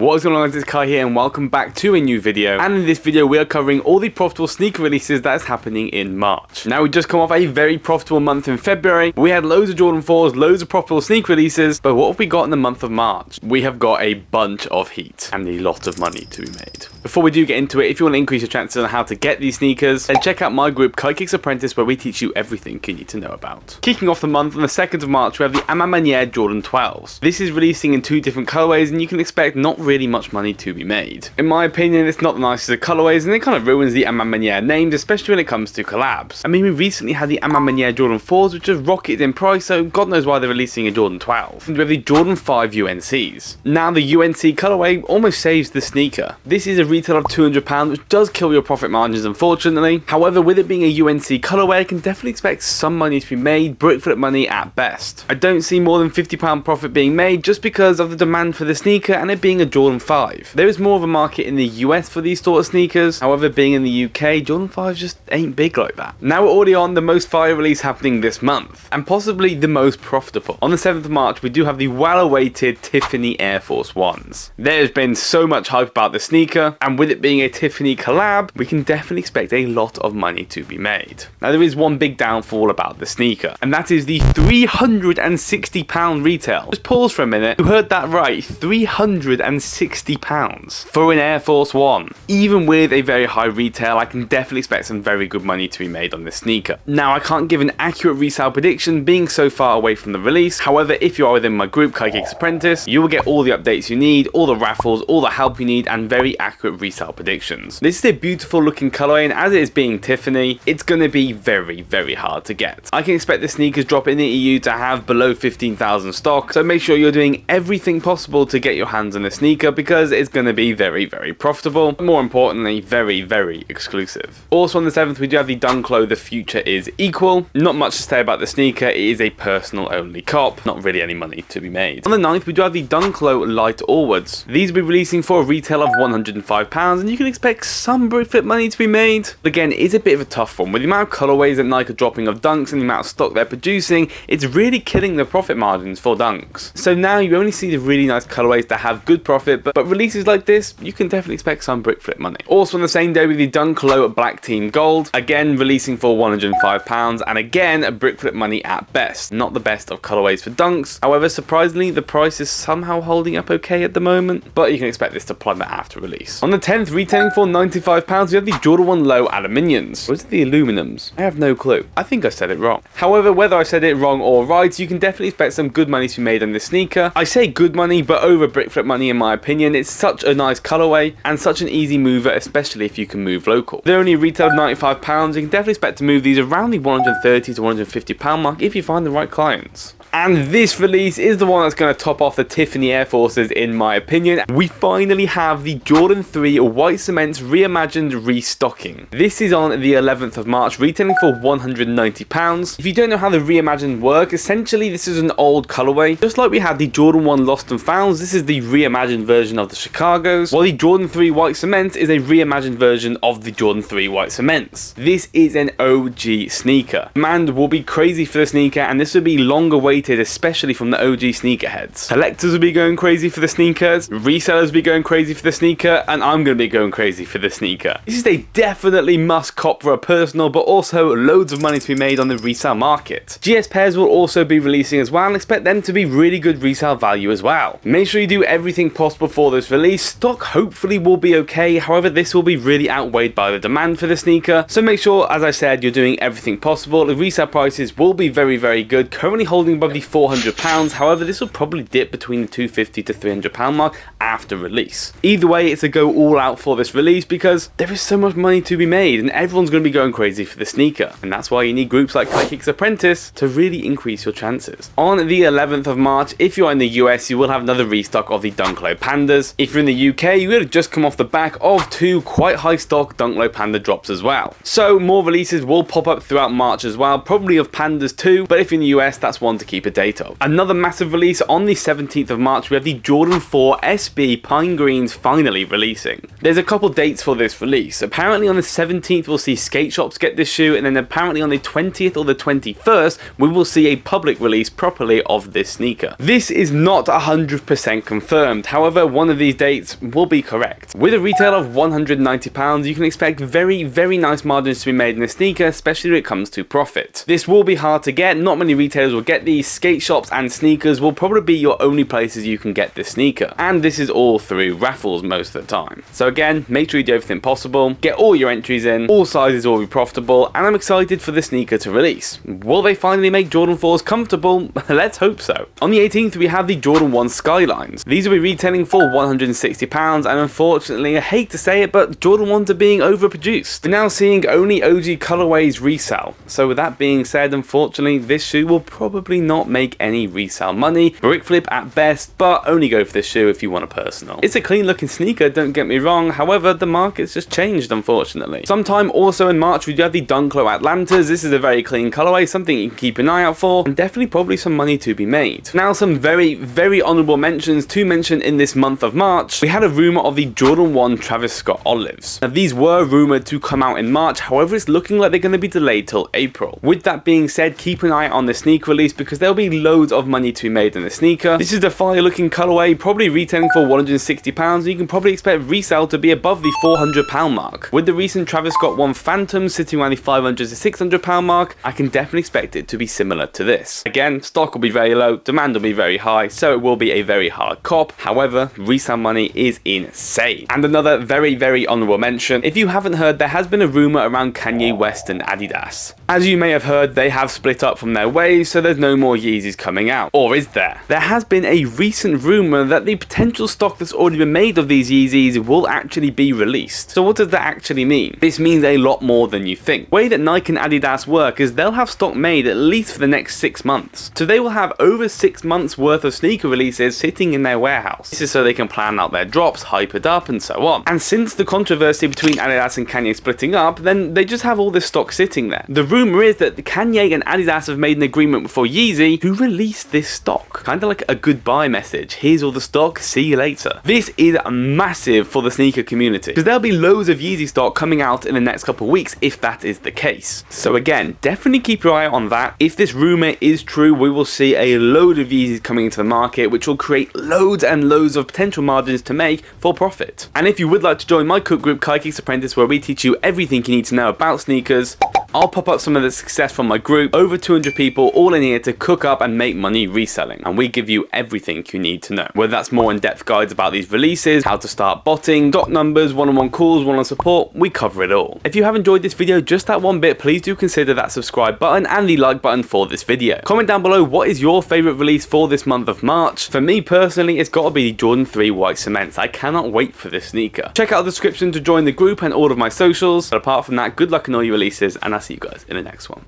What is going on, guys? It's Kai here and welcome back to a new video. And in this video we are covering all the profitable sneaker releases that is happening in March. Now we just come off a very profitable month in February. We had loads of Jordan 4s, loads of profitable sneaker releases, but what have we got in the month of March? We have got a bunch of heat and a lot of money to be made. Before we do get into it, if you want to increase your chances on how to get these sneakers, then check out my group KaiKicks Apprentice, where we teach you everything you need to know about. Kicking off the month on the 2nd of March, we have the A Ma Manière Jordan 12s. This is releasing in two different colorways and you can expect not really much money to be made. In my opinion, it's not the nicest of colorways and it kind of ruins the A Ma Manière names, especially when it comes to collabs. I mean, we recently had the A Ma Manière Jordan 4s, which just rocketed in price, so God knows why they're releasing a Jordan 12. And we have the Jordan 5 UNCs. Now the UNC colorway almost saves the sneaker. This is a retail of £200, which does kill your profit margins, unfortunately. However, with it being a UNC colorway, I can definitely expect some money to be made, brick flip money at best. I don't see more than £50 profit being made just because of the demand for the sneaker and it being a Jordan 5. There is more of a market in the US for these sort of sneakers, however being in the UK, Jordan 5s just ain't big like that. Now we're already on the most fire release happening this month, and possibly the most profitable. On the 7th of March, we do have the well-awaited Tiffany Air Force 1s. There's been so much hype about the sneaker, and with it being a Tiffany collab, we can definitely expect a lot of money to be made. Now there is one big downfall about the sneaker, and that is the £360 retail. Just pause for a minute, you heard that right, £360 for an Air Force 1. Even with a very high retail, I can definitely expect some very good money to be made on this sneaker. Now I can't give an accurate resale prediction being so far away from the release, however if you are within my group KaiKicks Apprentice, you will get all the updates you need, all the raffles, all the help you need, and very accurate resale predictions. This is a beautiful looking colorway, and as it is being Tiffany, it's going to be very hard to get. I can expect the sneakers drop in the EU to have below 15,000 stock, so make sure you're doing everything possible to get your hands on the sneaker because it's going to be very profitable, but more importantly very exclusive. Also on the 7th we do have the Dunklo The Future Is Equal. Not much to say about the sneaker, it is a personal only cop, not really any money to be made. On the 9th we do have the Dunklo Light Allwards. These will be releasing for a retail of £105 and you can expect some brick flip money to be made. But again, it is a bit of a tough one. With the amount of colorways that Nike are dropping of dunks and the amount of stock they're producing, it's really killing the profit margins for dunks. So now you only see the really nice colorways that have good profit, but releases like this, you can definitely expect some brick flip money. Also on the same day with the Dunklo Black Team Gold, again releasing for £105 and again a brick flip money at best. Not the best of colorways for dunks, however surprisingly the price is somehow holding up okay at the moment, but you can expect this to plummet after release. On the 10th, retailing for £95, we have the Jordan 1 Low Aluminiums. Or is it the Aluminums? I have no clue. I think I said it wrong. However, whether I said it wrong or right, you can definitely expect some good money to be made on this sneaker. I say good money, but over brick flip money in my opinion. It's such a nice colorway and such an easy mover, especially if you can move local. They're only retail of £95. You can definitely expect to move these around the £130 to £150 mark if you find the right clients. And this release is the one that's going to top off the Tiffany Air Forces in my opinion. We finally have the Jordan 3 White Cements reimagined restocking. This is on the 11th of March, retailing for £190. If you don't know how the reimagined work, essentially this is an old colorway. Just like we had the Jordan 1 Lost and Founds, this is the reimagined version of the Chicagos, while the Jordan 3 White Cement is a reimagined version of the Jordan 3 White Cements. This is an OG sneaker. Demand will be crazy for the sneaker and this will be longer waited, especially from the OG sneakerheads. Collectors will be going crazy for the sneakers, resellers will be going crazy for the sneaker, and I'm going to be going crazy for the sneaker. This is a definitely must cop for a personal, but also loads of money to be made on the resale market. GS pairs will also be releasing as well and expect them to be really good resale value as well. Make sure you do everything possible for this release. Stock hopefully will be okay, however this will be really outweighed by the demand for the sneaker, so make sure, as I said, you're doing everything possible. The resale prices will be very good, currently holding above the £400, however this will probably dip between the £250 to £300 mark after release. Either way, it's a go all out for this release because there is so much money to be made and everyone's going to be going crazy for the sneaker, and that's why you need groups like KaiKicks Apprentice to really increase your chances. On the 11th of March, if you're in the US, you will have another restock of the Dunklo Pandas. If you're in the UK, you would have just come off the back of two quite high stock Dunklo Panda drops as well. So more releases will pop up throughout March as well, probably of Pandas too, but if you're in the US, that's one to keep keep a date of. Another massive release on the 17th of March, we have the Jordan 4 SB Pine Greens finally releasing. There's a couple dates for this release. Apparently on the 17th we'll see skate shops get this shoe, and then apparently on the 20th or the 21st we will see a public release properly of this sneaker. This is not 100% confirmed, however one of these dates will be correct. With a retail of £190, you can expect very nice margins to be made in this sneaker, especially when it comes to profit. This will be hard to get, not many retailers will get these. Skate shops and sneakers will probably be your only places you can get this sneaker, and this is all through raffles most of the time. So again, make sure you do everything possible, get all your entries in, all sizes will be profitable, and I'm excited for the sneaker to release. Will they finally make Jordan 4s comfortable? Let's hope so. On the 18th we have the Jordan 1 Skylines. These will be retailing for £160, and unfortunately, I hate to say it, but Jordan 1s are being overproduced. We're now seeing only OG colorways resell. So with that being said, unfortunately this shoe will probably not make any resale money. Brick flip at best, but only go for this shoe if you want a personal. It's a clean looking sneaker, don't get me wrong, however the market's just changed unfortunately. Sometime also in March we do have the Dunklo Atlantas. This is a very clean colorway, something you can keep an eye out for, and definitely probably some money to be made. Now some very honourable mentions to mention in this month of March. We had a rumour of the Jordan 1 Travis Scott Olives. Now these were rumoured to come out in March, however it's looking like they're going to be delayed till April. With that being said, keep an eye on the sneaker release because there'll be loads of money to be made in the sneaker. This is the fire looking colorway, probably retailing for £160, and you can probably expect resale to be above the £400 mark. With the recent Travis Scott 1 Phantom sitting around the £500 to £600 mark, I can definitely expect it to be similar to this. Again, stock will be very low, demand will be very high, so it will be a very hard cop. However, resale money is insane. And another very honourable mention, if you haven't heard, there has been a rumour around Kanye West and Adidas. As you may have heard, they have split up from their ways, so there's no more Yeezys coming out. Or is there? There has been a recent rumour that the potential stock that's already been made of these Yeezys will actually be released. So what does that actually mean? This means a lot more than you think. The way that Nike and Adidas work is they'll have stock made at least for the next 6 months. So they will have over 6 months worth of sneaker releases sitting in their warehouse. This is so they can plan out their drops, hype it up, and so on. And since the controversy between Adidas and Kanye splitting up, then they just have all this stock sitting there. The rumour is that Kanye and Adidas have made an agreement for Yeezy to release this stock. Kind of like a goodbye message. Here's all the stock, see you later. This is massive for the sneaker community because there'll be loads of Yeezy stock coming out in the next couple of weeks if that is the case. So again, definitely keep your eye on that. If this rumour is true, we will see a load of Yeezys coming into the market, which will create loads and loads of potential margins to make for profit. And if you would like to join my cook group KaiKicks Apprentice, where we teach you everything you need to know about sneakers, I'll pop up some of the success from my group. Over 200 people all in here to cook up and make money reselling, and we give you everything you need to know. Whether that's more in-depth guides about these releases, how to start botting, stock numbers, one-on-one calls, one-on support, we cover it all. If you have enjoyed this video just that one bit, please do consider that subscribe button and the like button for this video. Comment down below what is your favourite release for this month of March. For me personally, it's got to be the Jordan 3 White Cements. I cannot wait for this sneaker. Check out the description to join the group and all of my socials. But apart from that, good luck in all your releases, and I'll see you guys in the next one.